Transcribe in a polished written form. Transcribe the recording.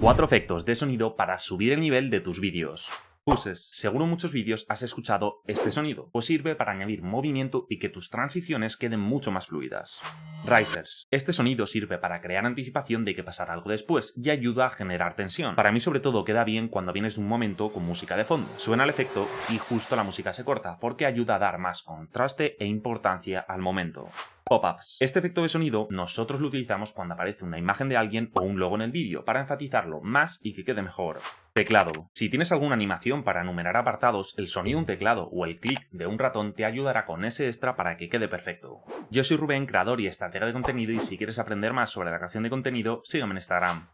4 efectos de sonido para subir el nivel de tus vídeos. Pulses. Seguro en muchos vídeos has escuchado este sonido, pues sirve para añadir movimiento y que tus transiciones queden mucho más fluidas. Risers. Este sonido sirve para crear anticipación de que pasará algo después y ayuda a generar tensión. Para mí sobre todo queda bien cuando vienes de un momento con música de fondo. Suena el efecto y justo la música se corta, porque ayuda a dar más contraste e importancia al momento. Pop-ups. Este efecto de sonido nosotros lo utilizamos cuando aparece una imagen de alguien o un logo en el vídeo para enfatizarlo más y que quede mejor. Teclado. Si tienes alguna animación para enumerar apartados, el sonido de un teclado o el clic de un ratón te ayudará con ese extra para que quede perfecto. Yo soy Rubén, creador y estratega de contenido, y si quieres aprender más sobre la creación de contenido, sígueme en Instagram.